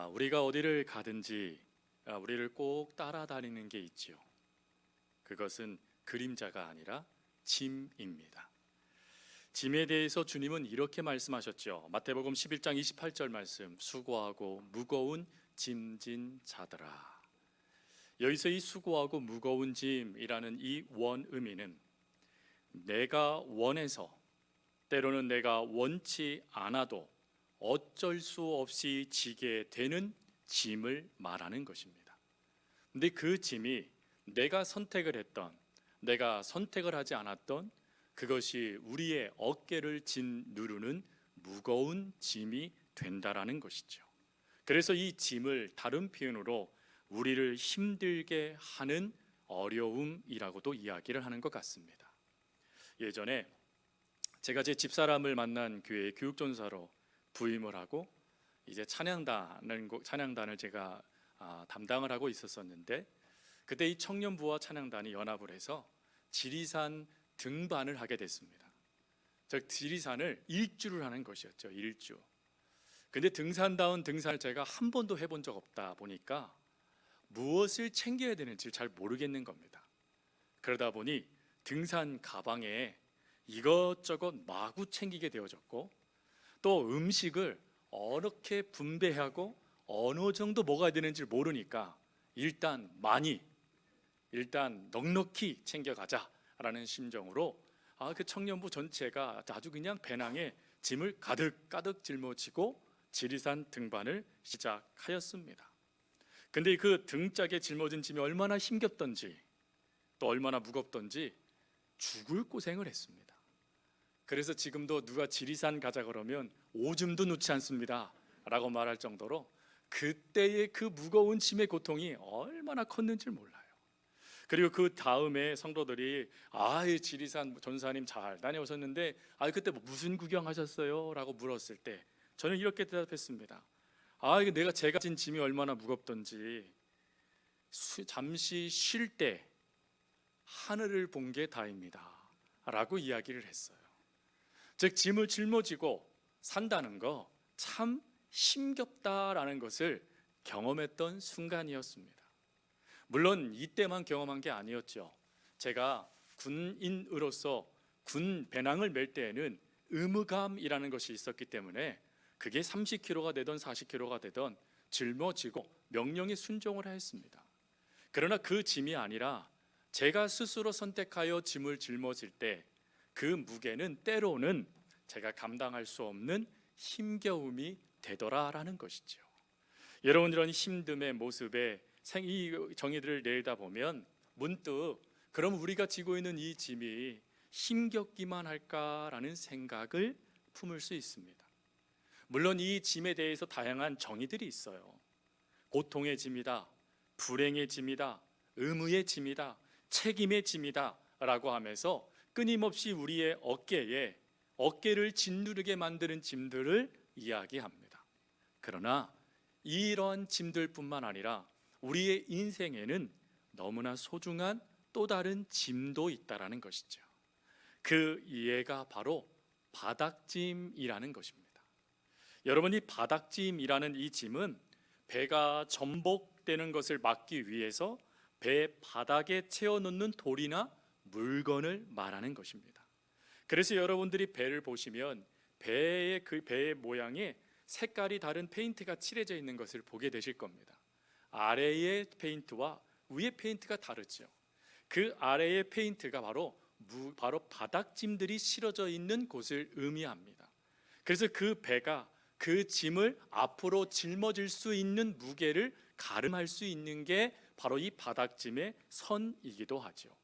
우리가 어디를 가든지 우리를 꼭 따라다니는 게 있지요. 그것은 그림자가 아니라 짐입니다. 짐에 대해서 주님은 이렇게 말씀하셨죠. 마태복음 11장 28절 말씀, 수고하고 무거운 짐진 자들아. 여기서 이 수고하고 무거운 짐이라는 이 원의미는 내가 원해서, 때로는 내가 원치 않아도 어쩔 수 없이 지게 되는 짐을 말하는 것입니다. 근데 그 짐이 내가 선택을 했던, 내가 선택을 하지 않았던 그것이 우리의 어깨를 짓누르는 무거운 짐이 된다라는 것이죠. 그래서 이 짐을 다른 표현으로 우리를 힘들게 하는 어려움이라고도 이야기를 하는 것 같습니다. 예전에 제가 제 집사람을 만난 교회의 교육전사로 부임을 하고 이제 찬양단을 제가 담당을 하고 있었었는데, 그때 이 청년부와 찬양단이 연합을 해서 지리산 등반을 하게 됐습니다. 즉 지리산을 일주를 하는 것이었죠. 일주. 근데 등산다운 등산을 제가 한 번도 해본 적 없다 보니까 무엇을 챙겨야 되는지 잘 모르겠는 겁니다. 그러다 보니 등산 가방에 이것저것 마구 챙기게 되어졌고, 또 음식을 어떻게 분배하고 어느 정도 먹어야 되는지 모르니까 일단 넉넉히 챙겨가자라는 심정으로 그 청년부 전체가 아주 그냥 배낭에 짐을 가득 짊어지고 지리산 등반을 시작하였습니다. 근데 그 등짝에 짊어진 짐이 얼마나 힘겹던지 또 얼마나 무겁던지 죽을 고생을 했습니다. 그래서 지금도 누가 지리산 가자 그러면 오줌도 놓지 않습니다 라고 말할 정도로 그때의 그 무거운 짐의 고통이 얼마나 컸는지 몰라요. 그리고 그 다음에 성도들이 지리산 전사님 잘 다녀오셨는데 그때 무슨 구경하셨어요? 라고 물었을 때 저는 이렇게 대답했습니다. 이게 제가 진 짐이 얼마나 무겁던지 잠시 쉴 때 하늘을 본 게 다입니다 라고 이야기를 했어요. 즉 짐을 짊어지고 산다는 거 참 힘겹다라는 것을 경험했던 순간이었습니다. 물론 이때만 경험한 게 아니었죠. 제가 군인으로서 군 배낭을 멜 때에는 의무감이라는 것이 있었기 때문에 그게 30kg가 되던 40kg가 되던 짊어지고 명령에 순종을 하였습니다. 그러나 그 짐이 아니라 제가 스스로 선택하여 짐을 짊어질 때 그 무게는 때로는 제가 감당할 수 없는 힘겨움이 되더라라는 것이죠. 여러분, 이런 힘듦의 모습에 이 정의들을 내다보면 문득 그럼 우리가 지고 있는 이 짐이 힘겹기만 할까라는 생각을 품을 수 있습니다. 물론 이 짐에 대해서 다양한 정의들이 있어요. 고통의 짐이다, 불행의 짐이다, 의무의 짐이다, 책임의 짐이다 라고 하면서 끊임없이 우리의 어깨를 짓누르게 만드는 짐들을 이야기합니다. 그러나 이러한 짐들뿐만 아니라 우리의 인생에는 너무나 소중한 또 다른 짐도 있다라는 것이죠. 그 이해가 바로 바닥짐이라는 것입니다. 여러분, 이 바닥짐이라는 이 짐은 배가 전복되는 것을 막기 위해서 배 바닥에 채워놓는 돌이나 물건을 말하는 것입니다. 그래서 여러분들이 배를 보시면 배의 모양에 색깔이 다른 페인트가 칠해져 있는 것을 보게 되실 겁니다. 아래의 페인트와 위의 페인트가 다르죠. 그 아래의 페인트가 바로 바닥짐들이 실어져 있는 곳을 의미합니다. 그래서 그 배가 그 짐을 앞으로 짊어질 수 있는 무게를 가름할 수 있는 게 바로 이 바닥짐의 선이기도 하죠.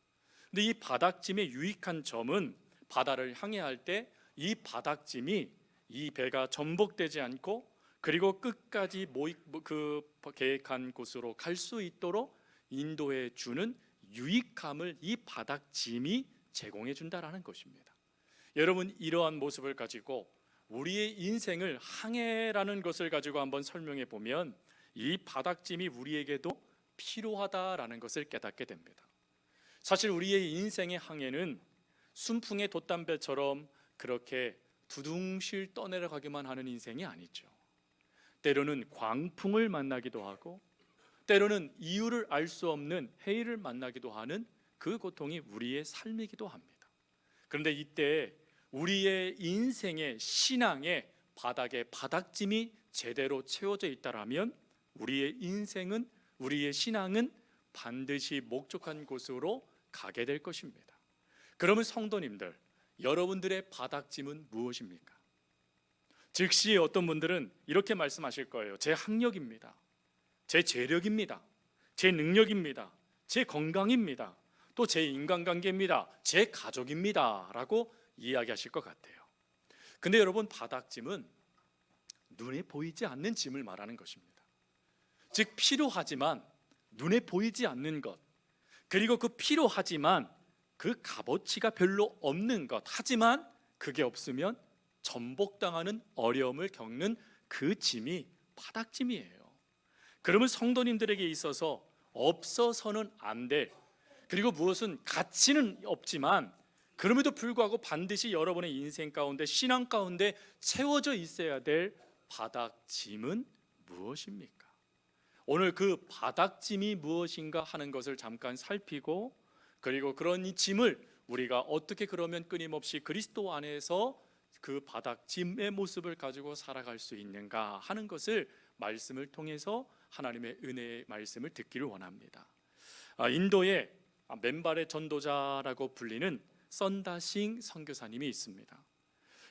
근데 이 바닥짐의 유익한 점은 바다를 항해할 때 이 바닥짐이 이 배가 전복되지 않고 그리고 끝까지 계획한 곳으로 갈 수 있도록 인도해 주는 유익함을 이 바닥짐이 제공해 준다라는 것입니다. 여러분, 이러한 모습을 가지고 우리의 인생을 항해라는 것을 가지고 한번 설명해 보면 이 바닥짐이 우리에게도 필요하다라는 것을 깨닫게 됩니다. 사실 우리의 인생의 항해는 순풍의 돛담배처럼 그렇게 두둥실 떠내려가기만 하는 인생이 아니죠. 때로는 광풍을 만나기도 하고, 때로는 이유를 알 수 없는 해일을 만나기도 하는 그 고통이 우리의 삶이기도 합니다. 그런데 이때 우리의 인생의 신앙의 바닥에 바닥짐이 제대로 채워져 있다라면 우리의 인생은, 우리의 신앙은 반드시 목적한 곳으로 가게 될 것입니다. 그러면 성도님들, 여러분들의 바닥짐은 무엇입니까? 즉시 어떤 분들은 이렇게 말씀하실 거예요. 제 학력입니다. 제 재력입니다. 제 능력입니다. 제 건강입니다. 또 제 인간관계입니다. 제 가족입니다. 라고 이야기하실 것 같아요. 근데 여러분, 바닥짐은 눈에 보이지 않는 짐을 말하는 것입니다. 즉 필요하지만 눈에 보이지 않는 것, 그리고 그 필요하지만 그 값어치가 별로 없는 것, 하지만 그게 없으면 전복당하는 어려움을 겪는 그 짐이 바닥짐이에요. 그러면 성도님들에게 있어서 없어서는 안 될, 그리고 무엇은 가치는 없지만 그럼에도 불구하고 반드시 여러분의 인생 가운데, 신앙 가운데 채워져 있어야 될 바닥짐은 무엇입니까? 오늘 그 바닥짐이 무엇인가 하는 것을 잠깐 살피고, 그리고 그런 이 짐을 우리가 어떻게 그러면 끊임없이 그리스도 안에서 그 바닥짐의 모습을 가지고 살아갈 수 있는가 하는 것을 말씀을 통해서 하나님의 은혜의 말씀을 듣기를 원합니다. 인도의 맨발의 전도자라고 불리는 선다싱 선교사님이 있습니다.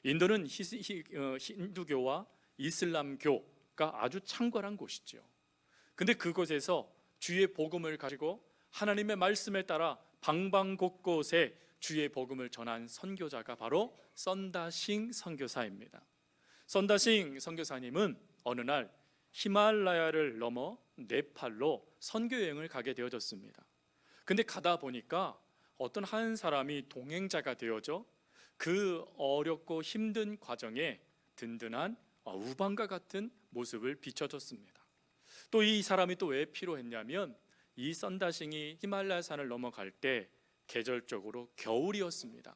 인도는 힌두교와 이슬람교가 아주 창궐한 곳이죠. 근데 그곳에서 주의 복음을 가지고 하나님의 말씀에 따라 방방곳곳에 주의 복음을 전한 선교자가 바로 선다싱 선교사입니다. 선다싱 선교사님은 어느 날 히말라야를 넘어 네팔로 선교 여행을 가게 되어졌습니다. 근데 가다 보니까 어떤 한 사람이 동행자가 되어져 그 어렵고 힘든 과정에 든든한 우방과 같은 모습을 비춰줬습니다. 또 이 사람이 또 왜 필요했냐면 이 선다싱이 히말라야 산을 넘어갈 때 계절적으로 겨울이었습니다.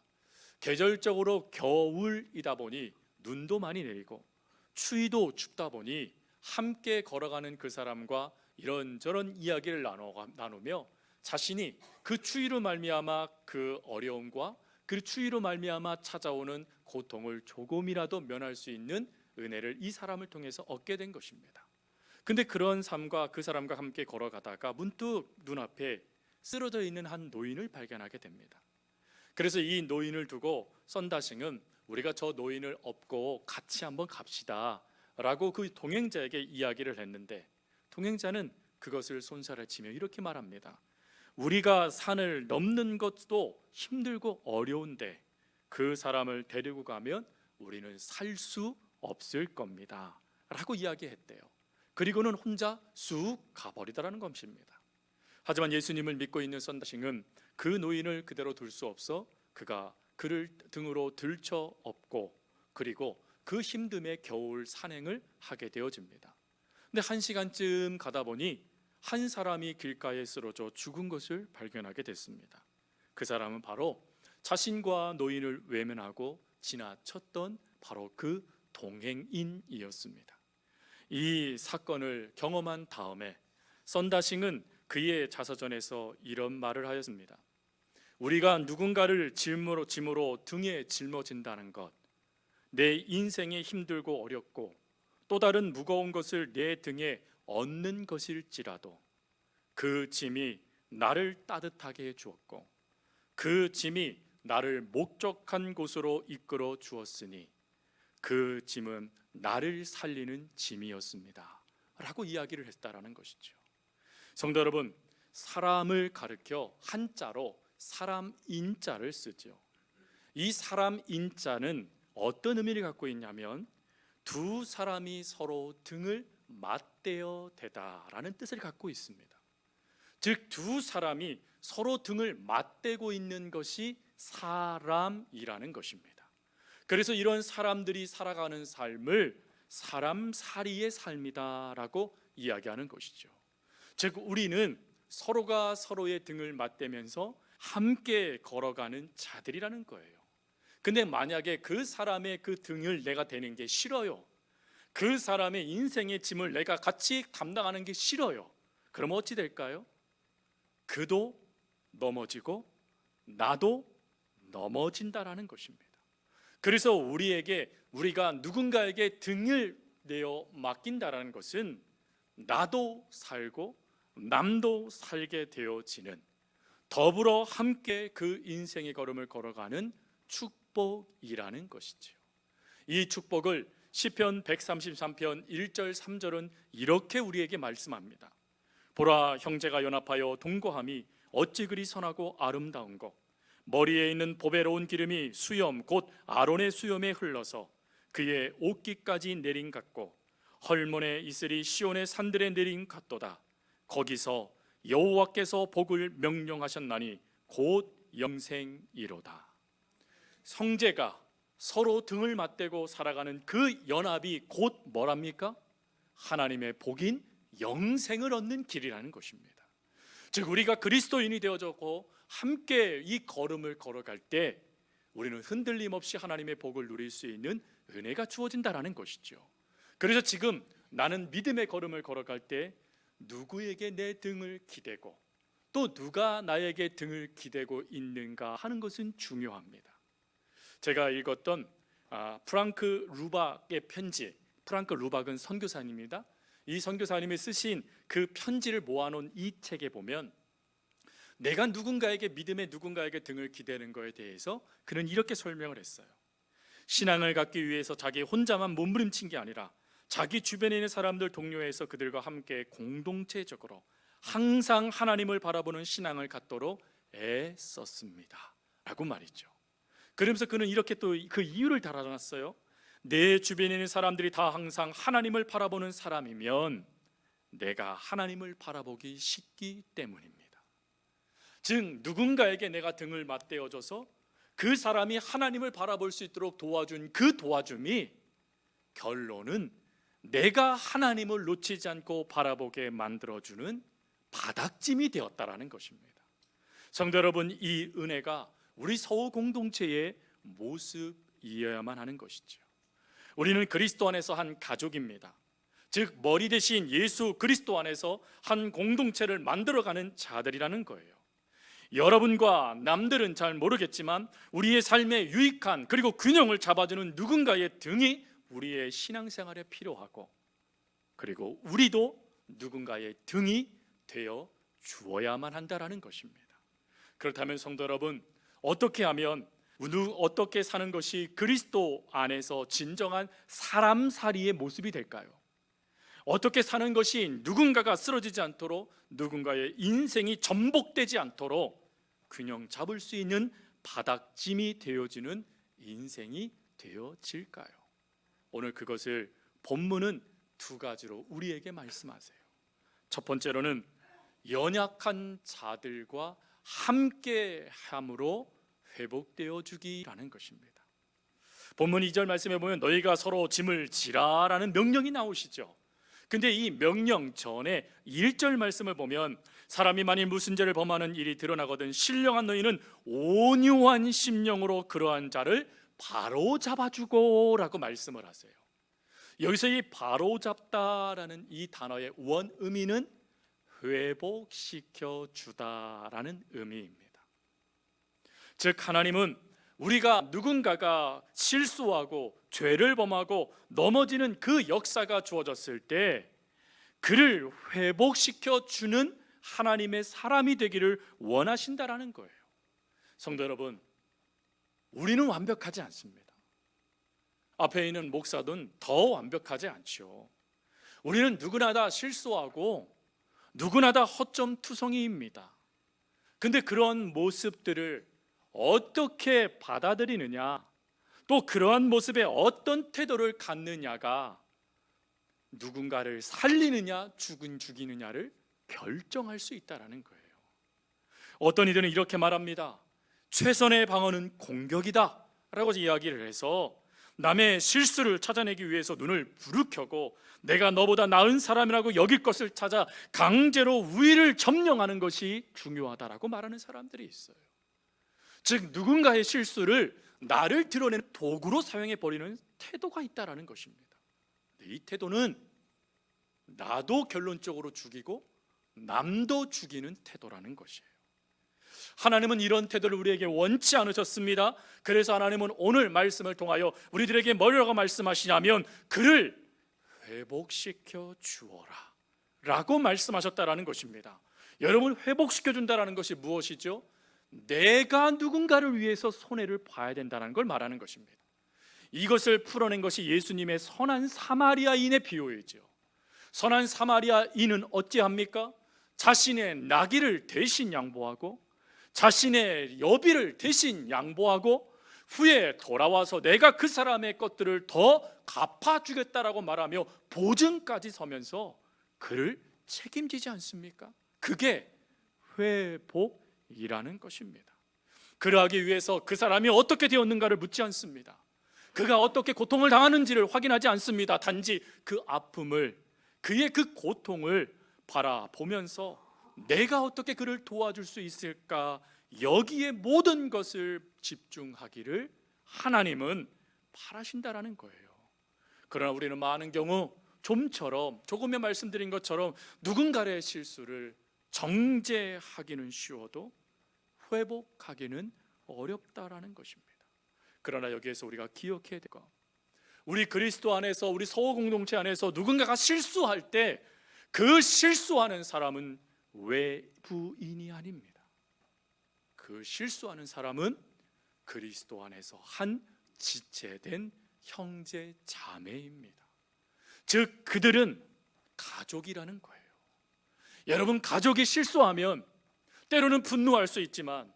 계절적으로 겨울이다 보니 눈도 많이 내리고 추위도 춥다 보니 함께 걸어가는 그 사람과 이런저런 이야기를 나누며 자신이 그 추위로 말미암아 그 어려움과 그 추위로 말미암아 찾아오는 고통을 조금이라도 면할 수 있는 은혜를 이 사람을 통해서 얻게 된 것입니다. 근데 그런 삶과 그 사람과 함께 걸어가다가 문득 눈앞에 쓰러져 있는 한 노인을 발견하게 됩니다. 그래서 이 노인을 두고 선다싱은 우리가 저 노인을 업고 같이 한번 갑시다 라고 그 동행자에게 이야기를 했는데, 동행자는 그것을 손살을 치며 이렇게 말합니다. 우리가 산을 넘는 것도 힘들고 어려운데 그 사람을 데리고 가면 우리는 살 수 없을 겁니다 라고 이야기했대요. 그리고는 혼자 쑥 가버리더라는 것입니다. 하지만 예수님을 믿고 있는 선다싱은 그 노인을 그대로 둘 수 없어 그가 그를 등으로 들쳐 업고 그리고 그 힘듦의 겨울 산행을 하게 되어집니다. 근데 1시간쯤 가다 보니 한 사람이 길가에 쓰러져 죽은 것을 발견하게 됐습니다. 그 사람은 바로 자신과 노인을 외면하고 지나쳤던 바로 그 동행인이었습니다. 이 사건을 경험한 다음에 선다싱은 그의 자서전에서 이런 말을 하였습니다. 우리가 누군가를 짐으로 등에 짊어진다는 것, 내 인생에 힘들고 어렵고 또 다른 무거운 것을 내 등에 얻는 것일지라도 그 짐이 나를 따뜻하게 해 주었고 그 짐이 나를 목적한 곳으로 이끌어 주었으니 그 짐은 나를 살리는 짐이었습니다 라고 이야기를 했다라는 것이죠. 성도 여러분, 사람을 가르켜 한자로 사람 인자를 쓰죠. 이 사람 인자는 어떤 의미를 갖고 있냐면 두 사람이 서로 등을 맞대어 대다라는 뜻을 갖고 있습니다. 즉 두 사람이 서로 등을 맞대고 있는 것이 사람이라는 것입니다. 그래서 이런 사람들이 살아가는 삶을 사람살이의 삶이다라고 이야기하는 것이죠. 즉 우리는 서로가 서로의 등을 맞대면서 함께 걸어가는 자들이라는 거예요. 근데 만약에 그 사람의 그 등을 내가 대는 게 싫어요. 그 사람의 인생의 짐을 내가 같이 감당하는 게 싫어요. 그러면 어찌 될까요? 그도 넘어지고 나도 넘어진다라는 것입니다. 그래서 우리가 누군가에게 등을 내어 맡긴다라는 것은 나도 살고 남도 살게 되어지는, 더불어 함께 그 인생의 걸음을 걸어가는 축복이라는 것이지요. 이 축복을 시편 133편 1절 3절은 이렇게 우리에게 말씀합니다. 보라, 형제가 연합하여 동거함이 어찌 그리 선하고 아름다운고, 머리에 있는 보배로운 기름이 수염 곧 아론의 수염에 흘러서 그의 옷깃까지 내린 같고, 헐몬에 이슬이 시온의 산들에 내린 같도다. 거기서 여호와께서 복을 명령하셨나니 곧 영생이로다. 형제가 서로 등을 맞대고 살아가는 그 연합이 곧 뭐랍니까? 하나님의 복인 영생을 얻는 길이라는 것입니다. 즉 우리가 그리스도인이 되어졌고 함께 이 걸음을 걸어갈 때 우리는 흔들림 없이 하나님의 복을 누릴 수 있는 은혜가 주어진다라는 것이죠. 그래서 지금 나는 믿음의 걸음을 걸어갈 때 누구에게 내 등을 기대고 또 누가 나에게 등을 기대고 있는가 하는 것은 중요합니다. 제가 읽었던 프랑크 루박의 편지, 프랑크 루박은 선교사님입니다. 이 선교사님이 쓰신 그 편지를 모아놓은 이 책에 보면 내가 누군가에게 등을 기대는 것에 대해서 그는 이렇게 설명을 했어요. 신앙을 갖기 위해서 자기 혼자만 몸부림친 게 아니라 자기 주변에 있는 사람들 동료해서 그들과 함께 공동체적으로 항상 하나님을 바라보는 신앙을 갖도록 애썼습니다 라고 말이죠. 그러면서 그는 이렇게 또 그 이유를 달아놨어요. 내 주변에 있는 사람들이 다 항상 하나님을 바라보는 사람이면 내가 하나님을 바라보기 쉽기 때문입니다. 즉 누군가에게 내가 등을 맞대어줘서 그 사람이 하나님을 바라볼 수 있도록 도와준 그 도와줌이 결론은 내가 하나님을 놓치지 않고 바라보게 만들어주는 바닥짐이 되었다라는 것입니다. 성도 여러분, 이 은혜가 우리 서울 공동체의 모습이어야만 하는 것이죠. 우리는 그리스도 안에서 한 가족입니다. 즉 머리 대신 예수 그리스도 안에서 한 공동체를 만들어가는 자들이라는 거예요. 여러분과 남들은 잘 모르겠지만 우리의 삶에 유익한 그리고 균형을 잡아주는 누군가의 등이 우리의 신앙생활에 필요하고, 그리고 우리도 누군가의 등이 되어 주어야만 한다라는 것입니다. 그렇다면 성도 여러분, 어떻게 하면 어떻게 사는 것이 그리스도 안에서 진정한 사람살이의 모습이 될까요? 어떻게 사는 것이 누군가가 쓰러지지 않도록, 누군가의 인생이 전복되지 않도록 균형 잡을 수 있는 바닥짐이 되어지는 인생이 되어질까요? 오늘 그것을 본문은 두 가지로 우리에게 말씀하세요. 첫 번째로는 연약한 자들과 함께함으로 회복되어 주기라는 것입니다. 본문 2절 말씀에 보면 너희가 서로 짐을 지라라는 명령이 나오시죠. 근데 이 명령 전에 1절 말씀을 보면 사람이 만일 무슨 죄를 범하는 일이 드러나거든 신령한 너희는 온유한 심령으로 그러한 자를 바로 잡아주고 라고 말씀을 하세요. 여기서 이 바로 잡다라는 이 단어의 원 의미는 회복시켜 주다라는 의미입니다. 즉 하나님은 우리가 누군가가 실수하고 죄를 범하고 넘어지는 그 역사가 주어졌을 때 그를 회복시켜 주는 하나님의 사람이 되기를 원하신다라는 거예요. 성도 여러분, 우리는 완벽하지 않습니다. 앞에 있는 목사든 더 완벽하지 않죠. 우리는 누구나 다 실수하고 누구나 다 허점투성이입니다. 근데 그런 모습들을 어떻게 받아들이느냐, 또 그러한 모습에 어떤 태도를 갖느냐가 누군가를 살리느냐 죽이느냐를 결정할 수 있다는 거예요. 어떤 이들은 이렇게 말합니다. 최선의 방어는 공격이다 라고 이야기를 해서 남의 실수를 찾아내기 위해서 눈을 부릅켜고 내가 너보다 나은 사람이라고 여길 것을 찾아 강제로 우위를 점령하는 것이 중요하다라고 말하는 사람들이 있어요. 즉 누군가의 실수를 나를 드러내는 도구로 사용해 버리는 태도가 있다라는 것입니다. 이 태도는 나도 결론적으로 죽이고 남도 죽이는 태도라는 것이에요. 하나님은 이런 태도를 우리에게 원치 않으셨습니다. 그래서 하나님은 오늘 말씀을 통하여 우리들에게 뭐라고 말씀하시냐면 그를 회복시켜 주어라 라고 말씀하셨다라는 것입니다. 여러분, 회복시켜 준다라는 것이 무엇이죠? 내가 누군가를 위해서 손해를 봐야 된다는 걸 말하는 것입니다. 이것을 풀어낸 것이 예수님의 선한 사마리아인의 비유이죠. 선한 사마리아인은 어찌합니까? 자신의 나귀를 대신 양보하고 자신의 여비를 대신 양보하고 후에 돌아와서 내가 그 사람의 것들을 더 갚아주겠다라고 말하며 보증까지 서면서 그를 책임지지 않습니까? 그게 회복이라는 것입니다. 그러하기 위해서 그 사람이 어떻게 되었는가를 묻지 않습니다. 그가 어떻게 고통을 당하는지를 확인하지 않습니다. 단지 그 아픔을, 그의 그 고통을 바라보면서 내가 어떻게 그를 도와줄 수 있을까, 여기에 모든 것을 집중하기를 하나님은 바라신다라는 거예요. 그러나 우리는 많은 경우 좀처럼 조금에 말씀드린 것처럼 누군가의 실수를 정죄하기는 쉬워도 회복하기는 어렵다라는 것입니다. 그러나 여기에서 우리가 기억해야 될 것, 우리 그리스도 안에서, 우리 서호 공동체 안에서 누군가가 실수할 때 그 실수하는 사람은 외부인이 아닙니다. 그 실수하는 사람은 그리스도 안에서 한 지체된 형제 자매입니다. 즉 그들은 가족이라는 거예요. 여러분, 가족이 실수하면 때로는 분노할 수 있지만,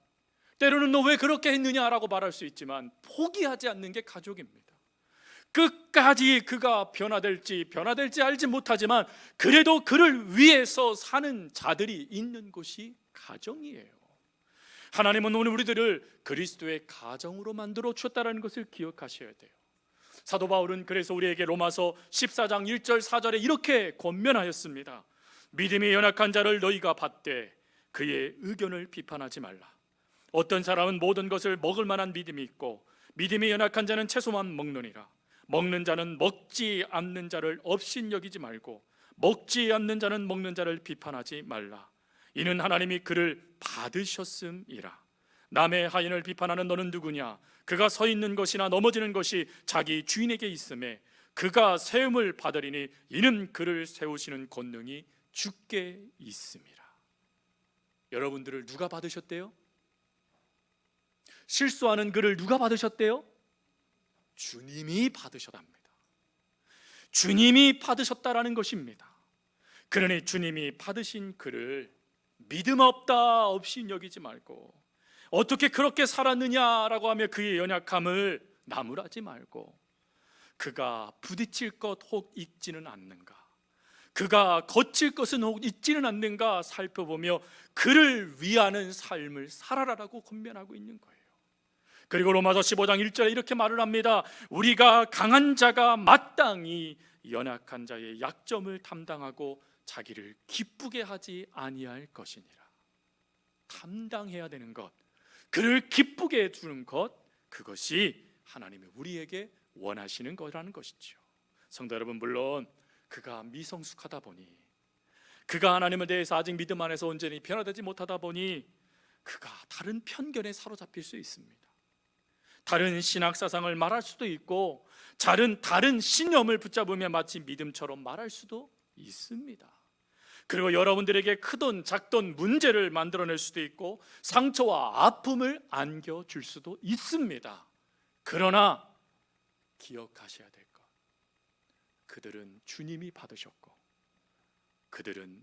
때로는 너 왜 그렇게 했느냐라고 말할 수 있지만, 포기하지 않는 게 가족입니다. 끝까지 그가 변화될지 알지 못하지만 그래도 그를 위해서 사는 자들이 있는 곳이 가정이에요. 하나님은 오늘 우리들을 그리스도의 가정으로 만들어 주셨다는 것을 기억하셔야 돼요. 사도 바울은 그래서 우리에게 로마서 14장 1절 4절에 이렇게 권면하였습니다. 믿음이 연약한 자를 너희가 받되 그의 의견을 비판하지 말라. 어떤 사람은 모든 것을 먹을 만한 믿음이 있고 믿음이 연약한 자는 채소만 먹느니라. 먹는 자는 먹지 않는 자를 업신여기지 말고 먹지 않는 자는 먹는 자를 비판하지 말라. 이는 하나님이 그를 받으셨음이라. 남의 하인을 비판하는 너는 누구냐? 그가 서 있는 것이나 넘어지는 것이 자기 주인에게 있음에 그가 세움을 받으리니 이는 그를 세우시는 권능이 주께 있음이라. 여러분들을 누가 받으셨대요? 실수하는 그를 누가 받으셨대요? 주님이 받으셨답니다. 주님이 받으셨다라는 것입니다. 그러니 주님이 받으신 그를 믿음 없다 없이 여기지 말고, 어떻게 그렇게 살았느냐라고 하며 그의 연약함을 나무라지 말고, 그가 부딪힐 것 혹 있지는 않는가, 그가 거칠 것은 혹 있지는 않는가 살펴보며 그를 위하는 삶을 살아라라고 권면하고 있는 거예요. 그리고 로마서 15장 1절에 이렇게 말을 합니다. 우리가 강한 자가 마땅히 연약한 자의 약점을 담당하고 자기를 기쁘게 하지 아니할 것이니라. 담당해야 되는 것, 그를 기쁘게 해주는 것, 그것이 하나님이 우리에게 원하시는 거라는 것이죠. 성도 여러분, 물론 그가 미성숙하다 보니, 그가 하나님에 대해서 아직 믿음 안에서 온전히 변화되지 못하다 보니 그가 다른 편견에 사로잡힐 수 있습니다. 다른 신학 사상을 말할 수도 있고 다른 신념을 붙잡으며 마치 믿음처럼 말할 수도 있습니다. 그리고 여러분들에게 크든 작든 문제를 만들어낼 수도 있고 상처와 아픔을 안겨줄 수도 있습니다. 그러나 기억하셔야 될 것, 그들은 주님이 받으셨고 그들은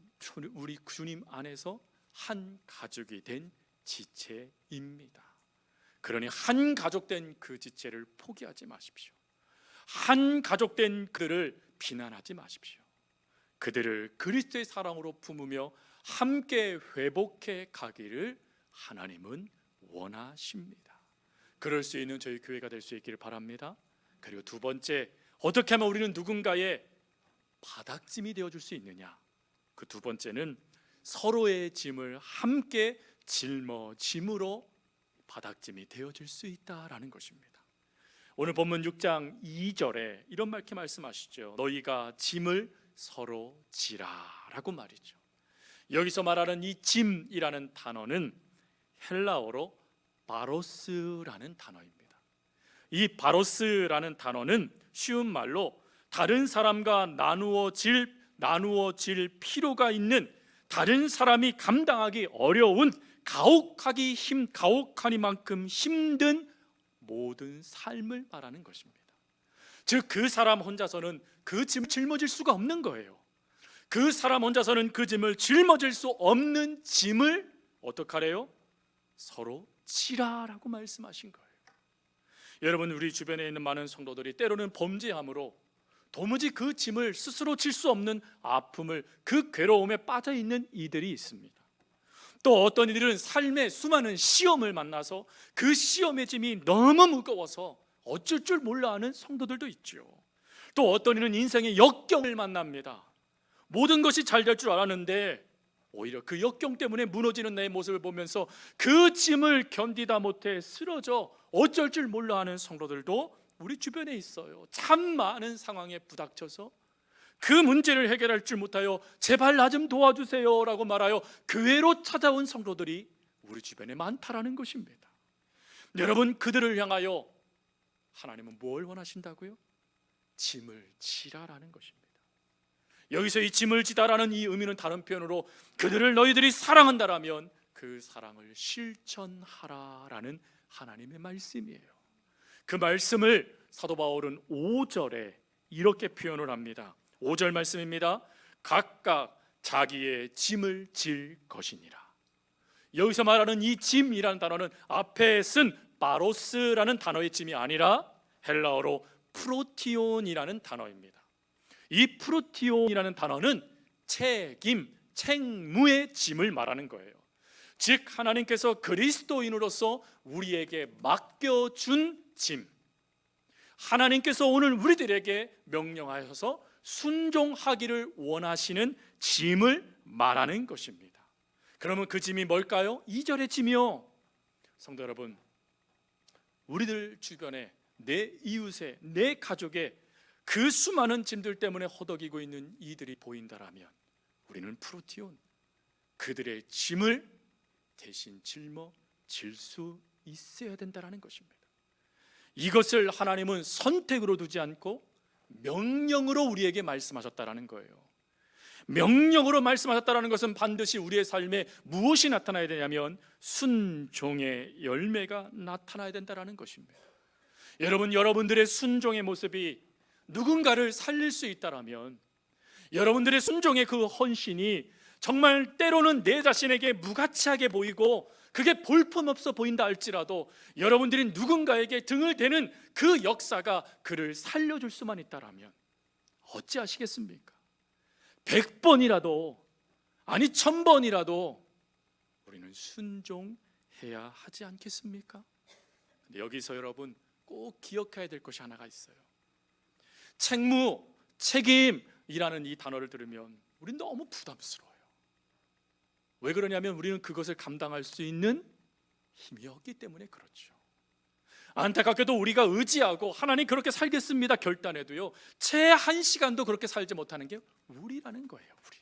우리 주님 안에서 한 가족이 된 지체입니다. 그러니 한 가족된 그 지체를 포기하지 마십시오. 한 가족된 그들을 비난하지 마십시오. 그들을 그리스도의 사랑으로 품으며 함께 회복해 가기를 하나님은 원하십니다. 그럴 수 있는 저희 교회가 될 수 있기를 바랍니다. 그리고 두 번째, 어떻게 하면 우리는 누군가의 바닥짐이 되어줄 수 있느냐? 그 두 번째는 서로의 짐을 함께 짊어짐으로 바닥짐이 되어질 수 있다라는 것입니다. 오늘 본문 6장 2절에 이런 말께 말씀하시죠. 너희가 짐을 서로 지라라고 말이죠. 여기서 말하는 이 짐이라는 단어는 헬라어로 바로스라는 단어입니다. 이 바로스라는 단어는 쉬운 말로 다른 사람과 나누어질 필요가 있는, 다른 사람이 감당하기 어려운, 가혹하니만큼 힘든 모든 삶을 말하는 것입니다. 즉 그 사람 혼자서는 그 짐을 짊어질 수가 없는 거예요. 그 사람 혼자서는 그 짐을 짊어질 수 없는 짐을 어떡하래요? 서로 지라라고 말씀하신 거예요. 여러분, 우리 주변에 있는 많은 성도들이 때로는 범죄함으로 도무지 그 짐을 스스로 질 수 없는 아픔을, 그 괴로움에 빠져 있는 이들이 있습니다. 또 어떤 이들은 삶의 수많은 시험을 만나서 그 시험의 짐이 너무 무거워서 어쩔 줄 몰라 하는 성도들도 있죠. 또 어떤 이는 인생의 역경을 만납니다. 모든 것이 잘 될 줄 알았는데 오히려 그 역경 때문에 무너지는 내 모습을 보면서 그 짐을 견디다 못해 쓰러져 어쩔 줄 몰라 하는 성도들도 우리 주변에 있어요. 참 많은 상황에 부닥쳐서 그 문제를 해결할 줄 못하여 제발 나 좀 도와주세요 라고 말하여 교회로 찾아온 성도들이 우리 주변에 많다라는 것입니다. 여러분, 그들을 향하여 하나님은 뭘 원하신다고요? 짐을 지라라는 것입니다. 여기서 이 짐을 지다라는 이 의미는 다른 표현으로 그들을 너희들이 사랑한다라면 그 사랑을 실천하라라는 하나님의 말씀이에요. 그 말씀을 사도 바울은 5절에 이렇게 표현을 합니다. 5절 말씀입니다. 각각 자기의 짐을 질 것이니라. 여기서 말하는 이 짐이라는 단어는 앞에 쓴 바로스라는 단어의 짐이 아니라 헬라어로 프로티온이라는 단어입니다. 이 프로티온이라는 단어는 책임, 책무의 짐을 말하는 거예요. 즉 하나님께서 그리스도인으로서 우리에게 맡겨준 짐, 하나님께서 오늘 우리들에게 명령하셔서 순종하기를 원하시는 짐을 말하는 것입니다. 그러면 그 짐이 뭘까요? 2절의 짐이요. 성도 여러분, 우리들 주변에 내 이웃에, 내 가족에 그 수많은 짐들 때문에 허덕이고 있는 이들이 보인다라면 우리는 프로티온, 그들의 짐을 대신 짊어질 수 있어야 된다는 것입니다. 이것을 하나님은 선택으로 두지 않고 명령으로 우리에게 말씀하셨다는 거예요. 명령으로 말씀하셨다는 것은 반드시 우리의 삶에 무엇이 나타나야 되냐면 순종의 열매가 나타나야 된다는 것입니다. 여러분, 여러분들의 순종의 모습이 누군가를 살릴 수 있다라면, 여러분들의 순종의 그 헌신이 정말 때로는 내 자신에게 무가치하게 보이고 그게 볼품없어 보인다 할지라도 여러분들이 누군가에게 등을 대는 그 역사가 그를 살려줄 수만 있다라면 어찌하시겠습니까? 100번이라도, 아니 1000번이라도 우리는 순종해야 하지 않겠습니까? 근데 여기서 여러분 꼭 기억해야 될 것이 하나가 있어요. 책무, 책임이라는 이 단어를 들으면 우리는 너무 부담스러워요. 왜 그러냐면 우리는 그것을 감당할 수 있는 힘이 없기 때문에 그렇죠. 안타깝게도 우리가 의지하고 하나님 그렇게 살겠습니다 결단해도요, 채 한 시간도 그렇게 살지 못하는 게 우리라는 거예요. 우리.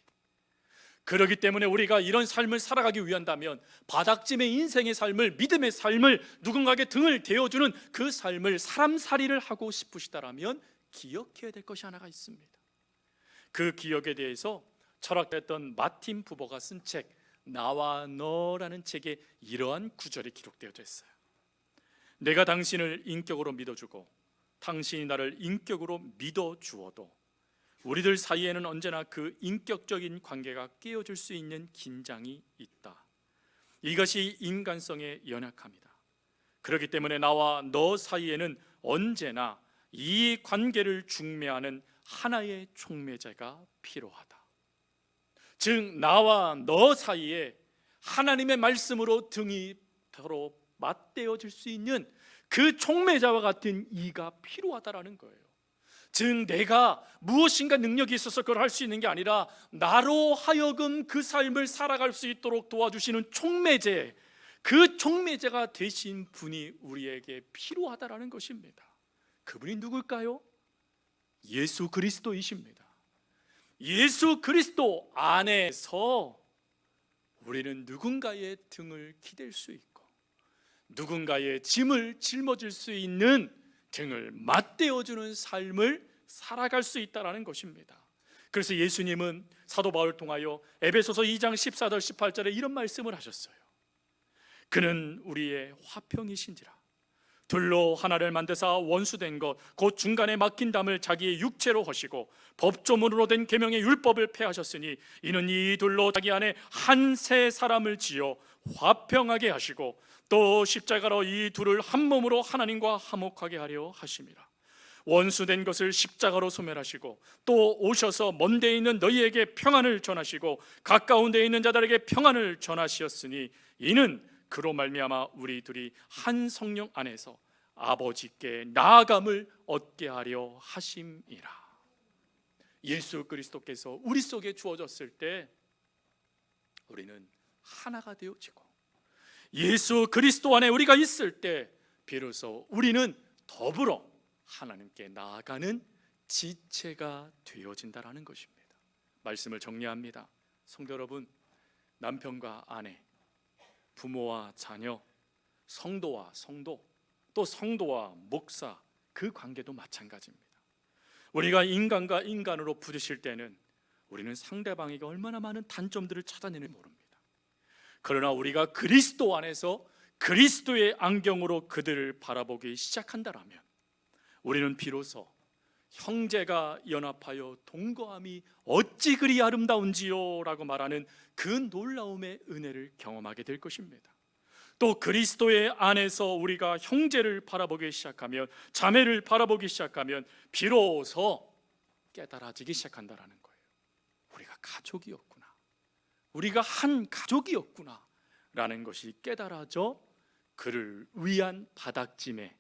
그렇기 때문에 우리가 이런 삶을 살아가기 위한다면 바닥짐의 인생의 삶을, 믿음의 삶을, 누군가에게 등을 대어주는 그 삶을 사람살이를 하고 싶으시다라면 기억해야 될 것이 하나가 있습니다. 그 기억에 대해서 철학했던 마틴 부버가 쓴 책 나와 너라는 책에 이러한 구절이 기록되어져 있어요. 내가 당신을 인격으로 믿어주고 당신이 나를 인격으로 믿어주어도 우리들 사이에는 언제나 그 인격적인 관계가 깨어질 수 있는 긴장이 있다. 이것이 인간성의 연약함이다. 그렇기 때문에 나와 너 사이에는 언제나 이 관계를 중매하는 하나의 촉매제가 필요하다. 즉 나와 너 사이에 하나님의 말씀으로 등이 서로 맞대어질 수 있는 그 촉매자와 같은 이가 필요하다라는 거예요. 즉 내가 무엇인가 능력이 있어서 그걸 할 수 있는 게 아니라 나로 하여금 그 삶을 살아갈 수 있도록 도와주시는 촉매제, 그 촉매제가 되신 분이 우리에게 필요하다라는 것입니다. 그분이 누굴까요? 예수 그리스도이십니다. 예수 그리스도 안에서 우리는 누군가의 등을 기댈 수 있고 누군가의 짐을 짊어질 수 있는 등을 맞대어주는 삶을 살아갈 수 있다는 것입니다. 그래서 예수님은 사도 바울을 통하여 에베소서 2장 14절 18절에 이런 말씀을 하셨어요. 그는 우리의 화평이신지라 둘로 하나를 만드사 원수된 것 곧 중간에 막힌 담을 자기의 육체로 허시고 법조문으로 된 계명의 율법을 폐하셨으니 이는 이 둘로 자기 안에 한 새 사람을 지어 화평하게 하시고 또 십자가로 이 둘을 한 몸으로 하나님과 화목하게 하려 하심이라. 원수된 것을 십자가로 소멸하시고 또 오셔서 먼 데 있는 너희에게 평안을 전하시고 가까운 데 있는 자들에게 평안을 전하시었으니 이는 그로 말미암아 우리 둘이 한 성령 안에서 아버지께 나아감을 얻게 하려 하심이라. 예수 그리스도께서 우리 속에 주어졌을 때 우리는 하나가 되어지고 예수 그리스도 안에 우리가 있을 때 비로소 우리는 더불어 하나님께 나아가는 지체가 되어진다라는 것입니다. 말씀을 정리합니다. 성도 여러분, 남편과 아내, 부모와 자녀, 성도와 성도, 또 성도와 목사, 그 관계도 마찬가지입니다. 우리가 인간과 인간으로 부딪힐 때는 우리는 상대방에게 얼마나 많은 단점들을 찾아내는지 모릅니다. 그러나 우리가 그리스도 안에서 그리스도의 안경으로 그들을 바라보기 시작한다라면 우리는 비로소 형제가 연합하여 동거함이 어찌 그리 아름다운지요 라고 말하는 그 놀라움의 은혜를 경험하게 될 것입니다. 또 그리스도의 안에서 우리가 형제를 바라보기 시작하면, 자매를 바라보기 시작하면 비로소 깨달아지기 시작한다는 거예요. 우리가 가족이었구나, 우리가 한 가족이었구나 라는 것이 깨달아져 그를 위한 바닥짐에,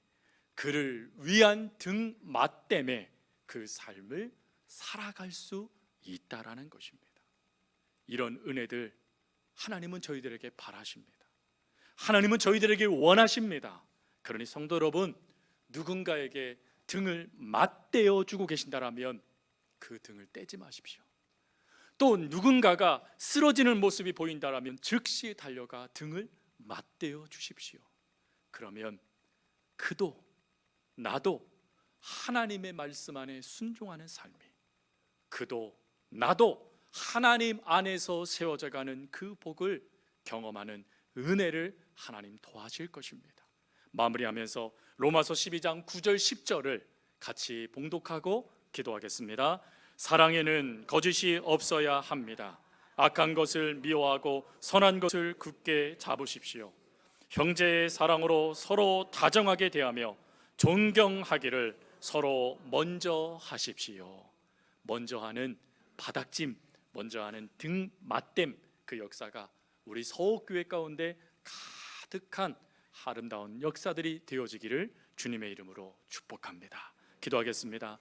그를 위한 등 맞댐에 그 삶을 살아갈 수 있다라는 것입니다. 이런 은혜들 하나님은 저희들에게 바라십니다. 하나님은 저희들에게 원하십니다. 그러니 성도 여러분, 누군가에게 등을 맞대어 주고 계신다라면 그 등을 떼지 마십시오. 또 누군가가 쓰러지는 모습이 보인다라면 즉시 달려가 등을 맞대어 주십시오. 그러면 그도 나도 하나님의 말씀 안에 순종하는 삶이, 그도 나도 하나님 안에서 세워져가는 그 복을 경험하는 은혜를 하나님 도와줄 것입니다. 마무리하면서 로마서 12장 9절 10절을 같이 봉독하고 기도하겠습니다. 사랑에는 거짓이 없어야 합니다. 악한 것을 미워하고 선한 것을 굳게 잡으십시오. 형제의 사랑으로 서로 다정하게 대하며 존경하기를 서로 먼저 하십시오. 먼저 하는 바닥짐, 먼저 하는 등 맞댐, 그 역사가 우리 서옥교회 가운데 가득한 아름다운 역사들이 되어지기를 주님의 이름으로 축복합니다. 기도하겠습니다.